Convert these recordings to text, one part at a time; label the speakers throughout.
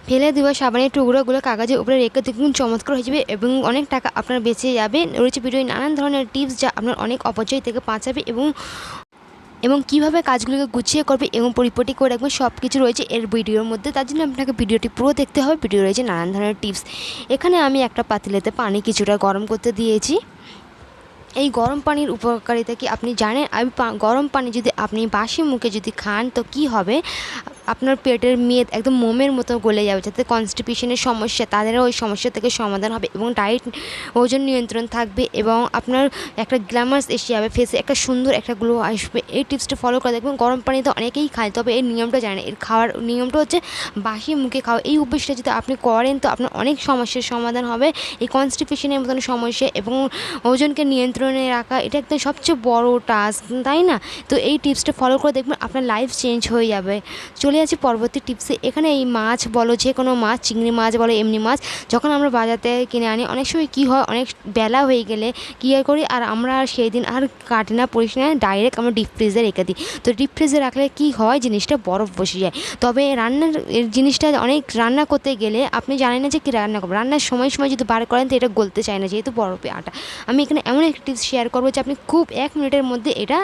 Speaker 1: ফেলে দেওয়া সাবানের টুকরোগুলো কাগজের উপরে রেখে দেখুন চমৎকার হয়ে যাবে এবং অনেক টাকা আপনার বেঁচে যাবে। রয়েছে ভিডিওয় নানান ধরনের টিপস যা আপনার অনেক অপচয় থেকে বাঁচাবে এবং কীভাবে কাজগুলোকে গুছিয়ে করবে এবং পরিপাটি করে রাখবে সব কিছু রয়েছে এর ভিডিওর মধ্যে। তার জন্য আপনাকে ভিডিওটি পুরো দেখতে হবে। ভিডিও রয়েছে নানান ধরনের টিপস। এখানে আমি একটা পাতিলেতে পানি কিছুটা গরম করতে দিয়েছি। এই গরম পানির উপকারিতা কি আপনি জানেন? গরম পানি যদি আপনি বাসি মুখে যদি খান তো কি হবে, আপনার পেটের মেদ একদম মোমের মতো গলে যাবে। যাতে কনস্টিপেশনের সমস্যা তাদেরও ওই সমস্যা থেকে সমাধান হবে এবং ডায়েট ওজন নিয়ন্ত্রণ থাকবে এবং আপনার একটা গ্ল্যামার্স এসে যাবে, ফেসে একটা সুন্দর একটা গ্লো আসবে। এই টিপসটা ফলো করে দেখবেন। গরম পানি তো অনেকেই খায়, তবে এর নিয়মটা জানেন। এর খাওয়ার নিয়মটা হচ্ছে বাসি মুখে খাওয়া। এই অভ্যাসটা যদি আপনি করেন তো আপনার অনেক সমস্যার সমাধান হবে। এই কনস্টিপেশনের মতন সমস্যা এবং ওজনকে নিয়ন্ত্রণে রাখা এটা একটা সবচেয়ে বড় টাস্ক, তাই না? তো এই টিপসটা ফলো করে দেখবেন আপনার লাইফ চেঞ্জ হয়ে যাবে। চলে যাচ্ছি পরবর্তী টিপসে। এখানে এই মাছ বলো, যে কোনো মাছ, চিংড়ি মাছ বলো, এমনি মাছ যখন আমরা বাজার থেকে কিনে আনি, অনেক সময় কী হয়, অনেক বেলা হয়ে গেলে কী করি, আর আমরা সেই দিন আর কাটি না, পরিষ্কার না, ডাইরেক্ট আমরা ডিপ ফ্রিজে রেখে দিই। তো ডিপ ফ্রিজে রাখলে কী হয়, জিনিসটা বরফ বসে যায়। তবে রান্নার জিনিসটা অনেক রান্না করতে গেলে আপনি জানেন না যে কী রান্না করবো, রান্নার সময় যদি বার করেন তো এটা গলতে চায় না, যেহেতু বরফে আটা। আমি এখানে এমন একটা টিপস শেয়ার করবো যে আপনি খুব 1 মিনিটের মধ্যে এটা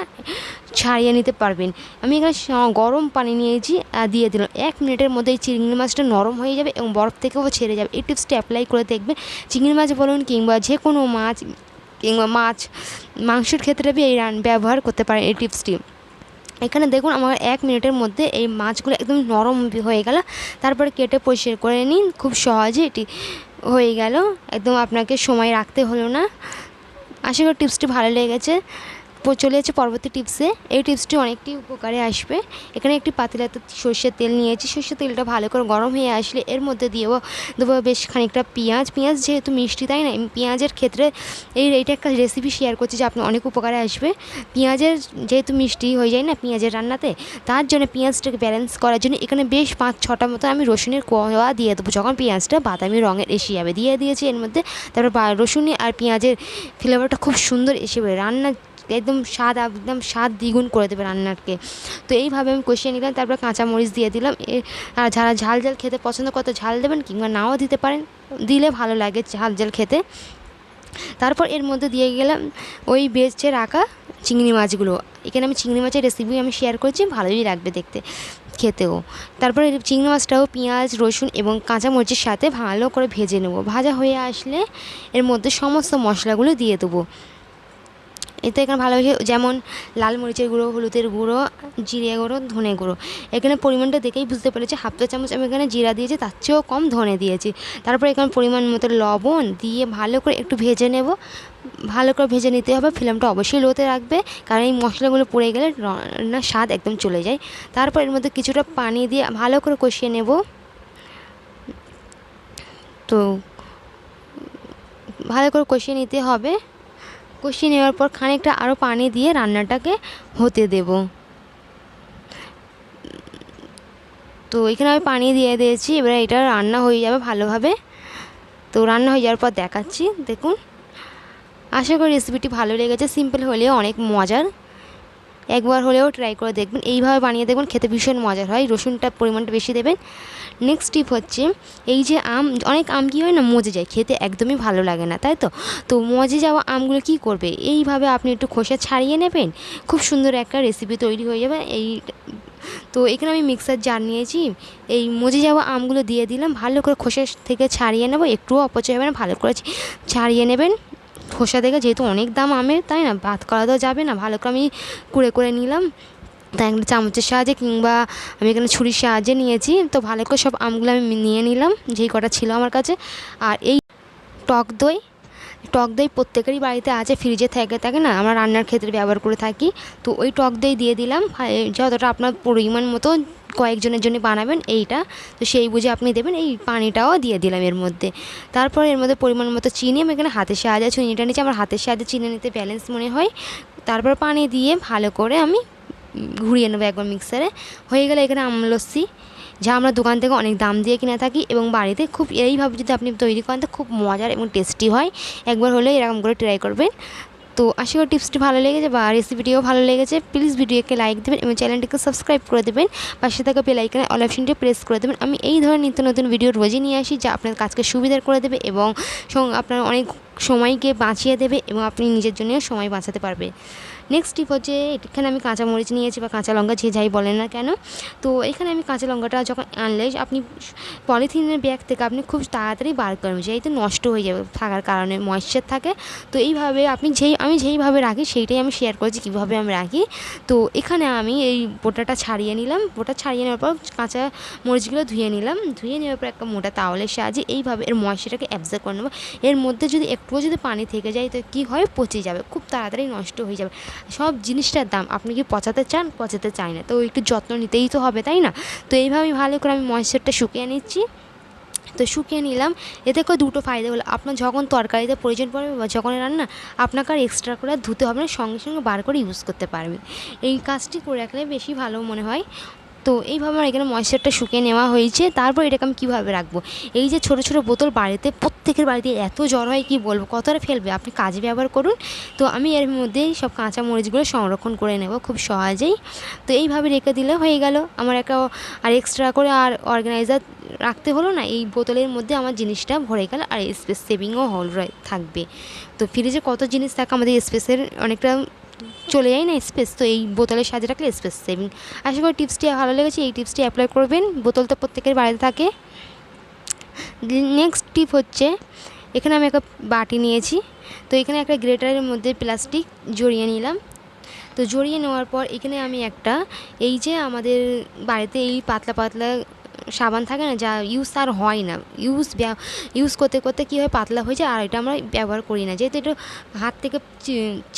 Speaker 1: ছাড়িয়ে নিতে পারবেন। আমি এখানে গরম পানি নিয়েছি আর দিয়ে দিলাম। 1 মিনিটের মধ্যে এই চিংড়ি মাছটা নরম হয়ে যাবে এবং বরফ থেকেও ছেড়ে যাবে। এই টিপসটা অ্যাপ্লাই করে দেখবেন। চিংড়ি মাছ বলুন কিংবা যে কোনো মাছ কিংবা মাংসের ক্ষেত্রে এই ব্যবহার করতে পারেন এই টিপসটি। এখানে দেখুন আমার 1 মিনিটের মধ্যে এই মাছগুলো একদম নরম হয়ে গেল। তারপরে কেটে পরিষ্কার করে নিন, খুব সহজে এটি হয়ে গেল। একদম আপনাকে সময় রাখতে হলো না। আশা করি টিপসটি ভালো লেগেছে। চলে যাচ্ছে পরবর্তী টিপসে। এই টিপসটি অনেকটি উপকারে আসবে। এখানে একটি পাতিলাতে সর্ষের তেল নিয়েছি। সর্ষের তেলটা ভালো করে গরম হয়ে আসলে এর মধ্যে দেবো বেশ খানিকটা পেঁয়াজ। যেহেতু মিষ্টি, তাই না? পেঁয়াজের ক্ষেত্রে এইটা একটা রেসিপি শেয়ার করছি যে আপনার অনেক উপকারে আসবে। পেঁয়াজের যেহেতু মিষ্টি হয়ে যায় না পেঁয়াজের রান্নাতে, তার জন্য পেঁয়াজটাকে ব্যালেন্স করার জন্য এখানে বেশ 5-6টা মতো আমি রসুনের কোয়া দিয়ে দেবো। যখন পেঁয়াজটা বাদামি রঙের এসে যাবে দিয়ে দিয়েছি এর মধ্যে। তারপর রসুন আর পেঁয়াজের ফ্লেভারটা খুব সুন্দর এসে রান্না একদম স্বাদ দ্বিগুণ করে দেবে রান্নাকে। তো এইভাবে আমি কষিয়ে নিলাম। তারপর কাঁচামরিচ দিয়ে দিলাম। আর যারা ঝাল খেতে পছন্দ করতে ঝাল দেবেন কিংবা নাও দিতে পারেন, দিলে ভালো লাগে ঝাল খেতে। তারপর এর মধ্যে দিয়ে গেলাম ওই বেঁচে রাখা চিংড়ি মাছগুলো। এখানে আমি চিংড়ি মাছের রেসিপি আমি শেয়ার করছি, ভালোই লাগবে দেখতে খেতেও। তারপরে চিংড়ি মাছটাও পেঁয়াজ, রসুন এবং কাঁচামরিচের সাথে ভালো করে ভেজে নেব। ভাজা হয়ে আসলে এর মধ্যে সমস্ত মশলাগুলো দিয়ে দেবো। এতে এখানে ভালোভাবে, যেমন লাল মরিচের গুঁড়ো, হলুদের গুঁড়ো, জিরে গুঁড়ো, ধনে গুঁড়ো। এখানে পরিমাণটা দেখেই বুঝতে পেরেছি 1/2 চামচ আমি এখানে জিরা দিয়েছি, তার চেয়েও কম ধনে দিয়েছি। তারপর এখানে পরিমাণ মতো লবণ দিয়ে ভালো করে একটু ভেজে নেব। ভালো করে ভেজে নিতে হবে। ফ্লেমটা অবশ্যই লোতে রাখবে, কারণ এই মশলাগুলো পুড়ে গেলে রান্নার স্বাদ একদম চলে যায়। তারপর এর মধ্যে কিছুটা পানি দিয়ে ভালো করে কষিয়ে নেব। তো ভালো করে কষিয়ে নিতে হবে। কষিয়ে নেওয়ার পর খানিকটা আরও পানি দিয়ে রান্নাটাকে হতে দেব। তো এখানে আমি পানি দিয়ে দিয়েছি। এবার এটা রান্না হয়ে যাবে ভালোভাবে। তো রান্না হয়ে যাওয়ার পর দেখাচ্ছি, দেখুন। আশা করি রেসিপিটি ভালো লেগেছে। সিম্পল হলেও অনেক মজার। একবার হলেও ট্রাই করে দেখবেন। এইভাবে বানিয়ে দেখবেন, খেতে ভীষণ মজার হয়। রসুনটার পরিমাণটা বেশি দেবেন। নেক্সট টিপ হচ্ছে, এই যে অনেক আম কী হয় না, মজে যায়, খেতে একদমই ভালো লাগে না, তাই তো? তো মজে যাওয়া আমগুলো কী করবে, এইভাবে আপনি একটু খোসা ছাড়িয়ে নেবেন, খুব সুন্দর একটা রেসিপি তৈরি হয়ে যাবে। তো এখানে আমি মিক্সার জার নিয়েছি। এই মজে যাওয়া আমগুলো দিয়ে দিলাম। ভালো করে খোসা থেকে ছাড়িয়ে নেব, একটুও অপচয় হবে না। ভালো করে ছাড়িয়ে নেবেন খোসা থেকে, যেহেতু অনেক দাম আমের, তাই না? বাদ করা তো যাবে না। ভালো করে আমি করে নিলাম। তাই একটা চামচের সাহায্যে কিংবা আমি এখানে ছুরির সাহায্যে নিয়েছি। তো ভালো করে সব আমগুলো আমি নিয়ে নিলাম, যেই কটা ছিল আমার কাছে। আর এই টক দই প্রত্যেকেরই বাড়িতে আছে, ফ্রিজে থাকে না, আমরা রান্নার ক্ষেত্রে ব্যবহার করে থাকি। তো ওই টক দই দিয়ে দিলাম, যতটা আপনার পরিমাণ মতো, কয়েকজনের জন্য বানাবেন এইটা, তো সেই বুঝে আপনি দেবেন। এই পানিটাও দিয়ে দিলাম এর মধ্যে। তারপর এর মধ্যে পরিমাণ মতো চিনি, আমি এখানে হাতের সাহায্যে চিনিটা নিচ্ছি, আমার হাতের সাহায্যে চিনি নিতে ব্যালেন্স মনে হয়। তারপর পানি দিয়ে ভালো করে আমি ঘুরিয়ে নেবো একবার মিক্সারে। হয়ে গেলে এখানে আমলস্যি, যা আমরা দোকান থেকে অনেক দাম দিয়ে কিনে থাকি, এবং বাড়িতে খুব এইভাবে যদি আপনি তৈরি করেন তো খুব মজার এবং টেস্টি হয়। একবার হলে এরকম করে ট্রাই করবেন। তো আশা করি টিপসটি ভালো লেগেছে বা রেসিপিটিও ভালো লেগেছে। প্লিজ ভিডিওকে লাইক দেবেন এবং চ্যানেলটিকে সাবস্ক্রাইব করে দেবেন, পাশে থাকা বেল আইকনে অল অপশনটি প্রেস করে দেবেন। আমি এই ধরনের নিত্য নতুন ভিডিও রোজই নিয়ে আসি, যা আপনার কাজকে সুবিধার করে দেবে এবং আপনার অনেক সময়কে বাঁচিয়ে দেবে এবং আপনি নিজের জন্যও সময় বাঁচাতে পারবে। নেক্সট টিপ হচ্ছে, এখানে আমি কাঁচা মরিচ নিয়েছি বা কাঁচা লঙ্কা, যে যাই বলেন না কেন। তো এখানে আমি কাঁচা লঙ্কাটা যখন আনলে আপনি পলিথিনের ব্যাগ থেকে আপনি খুব তাড়াতাড়ি বার করবেন, যেহেতু নষ্ট হয়ে যাবে থাকার কারণে, ময়েশ্চার থাকে। তো এইভাবে আপনি আমি যেইভাবে রাখি সেইটাই আমি শেয়ার করেছি কীভাবে আমি রাখি। তো এখানে আমি এই বোটাটা ছাড়িয়ে নিলাম, বোটা ছাড়িয়ে নেওয়ার পর কাঁচা মরিচগুলো ধুয়ে নিলাম, ধুয়ে নেওয়ার পর একটা মোটা তাওয়ালের সাহায্যে এইভাবে এর ময়েশ্চারটাকে অ্যাবজর্ব করে নেবো। এর মধ্যে যদি একটুও যদি পানি থেকে যায় তো কী হয়, পচে যাবে, খুব তাড়াতাড়ি নষ্ট হয়ে যাবে। সব জিনিসটার দাম, আপনি কি পচাতে চান? পচাতে চাই না, তো একটু যত্ন নিতেই তো হবে, তাই না? তো এইভাবেই ভালো করে আমি ময়েশ্চারটা শুকিয়ে নিচ্ছি। তো শুকিয়ে নিলাম। এতে করে দুটো ফায়দা হলো, আপনার যখন তরকারিতে প্রয়োজন পড়বে বা যখন রান্না, আপনাকে আর এক্সট্রা করে ধুতে হবে না, সঙ্গে সঙ্গে বার করে ইউজ করতে পারবেন। এই কাজটি করে রাখলে বেশি ভালো মনে হয়। তো এইভাবে আমার এখানে ময়েশ্চারটা শুকিয়ে নেওয়া হয়েছে। তারপর এটাকে আমি কীভাবে রাখবো, এই যে ছোটো ছোটো বোতল বাড়িতে প্রত্যেকের বাড়িতে এত জ্বর হয় কি বলবো, কতটা ফেলবে, আপনি কাজে ব্যবহার করুন। তো আমি এর মধ্যেই সব কাঁচা মরিচগুলো সংরক্ষণ করে নেব খুব সহজেই। তো এইভাবে রেখে দিলে হয়ে গেল আমার একটা, আর এক্সট্রা করে আর অর্গানাইজার রাখতে হলো না, এই বোতলের মধ্যে আমার জিনিসটা ভরে গেল আর স্পেস সেভিংও থাকবে। তো ফ্রিজে কত জিনিস থাকে, আমাদের স্পেসের অনেকটা চলে যায় না স্পেস, তো এই বোতলের সাহায্যে রাখলে স্পেস সেভিং। আশা করি টিপসটি ভালো লেগেছে, এই টিপসটি অ্যাপ্লাই করবেন, বোতল তো প্রত্যেকের বাড়িতে থাকে। নেক্সট টিপ হচ্ছে, এখানে আমি একটা বাটি নিয়েছি, তো এখানে একটা গ্রেটারের মধ্যে প্লাস্টিক জড়িয়ে নিলাম। তো জড়িয়ে নেওয়ার পর এখানে আমি একটা, এই যে আমাদের বাড়িতে এই পাতলা পাতলা সাবান থাকে না, যা ইউজ আর হয় না, ইউজ করতে করতে কী হয়, পাতলা হয়ে যায়, আর এটা আমরা ব্যবহার করি না, যেহেতু এটা হাত থেকে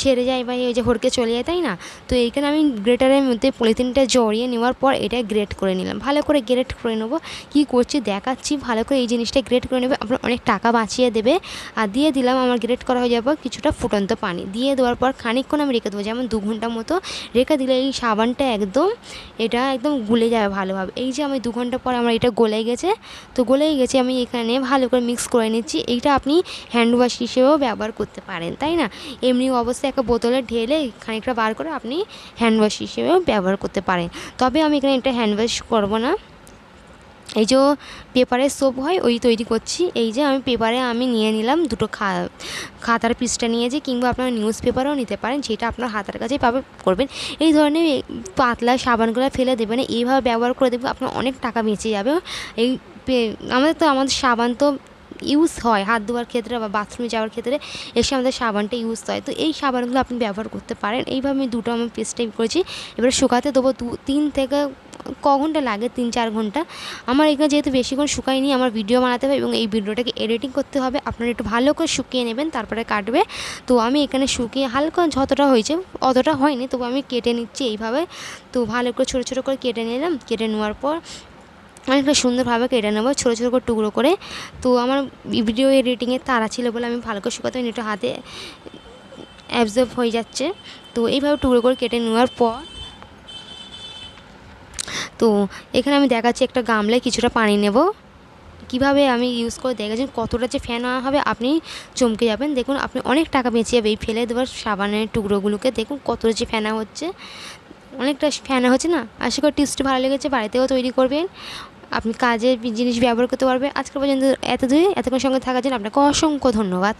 Speaker 1: ছেড়ে যায় বা এই যে হড়কে চলে যায়, তাই না? তো এইখানে আমি গ্রেটারের মধ্যে পলিথিনটা জড়িয়ে নেওয়ার পর এটা গ্রেট করে নিলাম, ভালো করে গ্রেট করে নেবো। কী করছি দেখাচ্ছি, ভালো করে এই জিনিসটা গ্রেট করে নেবে, আপনার অনেক টাকা বাঁচিয়ে দেবে। আর দিয়ে দিলাম, আমার গ্রেট করা হয়ে যাওয়ার পর কিছুটা ফুটন্ত পানি দিয়ে দেওয়ার পর খানিকক্ষণ আমি রেখে দেবো, যেমন 2 ঘন্টা মতো রেখে দিলে এই সাবানটা একদম গুলে যাবে ভালোভাবে। এই যে আমি 2 ঘন্টা পর আমার এটা গলে গেছে, তো গলেই গেছে, আমি এখানে ভালো করে মিক্স করে নিচ্ছি। এইটা আপনি হ্যান্ড ওয়াশ হিসেবেও ব্যবহার করতে পারেন, তাই না? এমনি অবস্থায় একটা বোতলে ঢেলে খানিকটা বার করে আপনি হ্যান্ড ওয়াশ হিসেবেও ব্যবহার করতে পারেন। তবে আমি এখানে এটা হ্যান্ড ওয়াশ করবো না, এই যে পেপারের সোপ হয় ওই তৈরি করছি। এই যে আমি পেপারে আমি নিয়ে নিলাম দুটো খাতার পিসটা নিয়েছি, কিংবা আপনারা নিউজ পেপারও নিতে পারেন, যেটা আপনার হাতের কাছেই করবেন। এই ধরনের পাতলা সাবানগুলো ফেলে দেবেন, এইভাবে ব্যবহার করে দেবেন, আপনার অনেক টাকা বেঁচে যাবে। এই আমাদের সাবান তো ইউজ হয় হাত ধোয়ার ক্ষেত্রে বা বাথরুমে যাওয়ার ক্ষেত্রে, এসে আমাদের সাবানটা ইউজ হয়। তো এই সাবানগুলো আপনি ব্যবহার করতে পারেন। এইভাবে আমি দুটো আমি পেস্ট টাইপ করেছি, এবার শুকাতে দেবো 3 থেকে ঘন্টা লাগে, 3-4 ঘন্টা। আমার এখানে যেহেতু বেশিক্ষণ শুকায়নি, আমার ভিডিও বানাতে হবে এবং এই ভিডিওটাকে এডিটিং করতে হবে, আপনারা একটু ভালো করে শুকিয়ে নেবেন, তারপরে কাটবে। তো আমি এখানে শুকিয়ে হালকা যতটা হয়েছে, অতটা হয়নি, তবু আমি কেটে নিচ্ছি এইভাবে। তো ভালো করে ছোটো ছোটো করে কেটে নিলাম, কেটে নেওয়ার পর অনেকটা সুন্দরভাবে কেটে নেবো ছোটো ছোটো করে টুকরো করে। তো আমার ভিডিও এডিটিংয়ের তাড়া ছিল বলে আমি ভালো করে শুকাতে একটু হাতে অ্যাবজর্ব হয়ে যাচ্ছে। তো এইভাবে টুকরো করে কেটে নেওয়ার পর, তো এখানে আমি দেখাচ্ছি একটা গামলায় কিছুটা পানি নেব, কীভাবে আমি ইউজ করে দেখাচ্ছি, কতটা যে ফেনা হবে আপনি চমকে যাবেন। দেখুন আপনি অনেক টাকা বেঁচে যাবে এই ফেলে দেওয়ার সাবানের টুকরোগুলোকে, দেখুন কতটা যে ফেনা হচ্ছে, অনেকটা ফেনা হচ্ছে না। আশা করি টিপসটি ভালো লেগেছে, বাড়িতেও তৈরি করবেন, আপনি কাজের জিনিস ব্যবহার করতে পারবেন। আজকের পর্যন্ত এতক্ষণ সঙ্গে থাকার জন্য আপনাকে অসংখ্য ধন্যবাদ।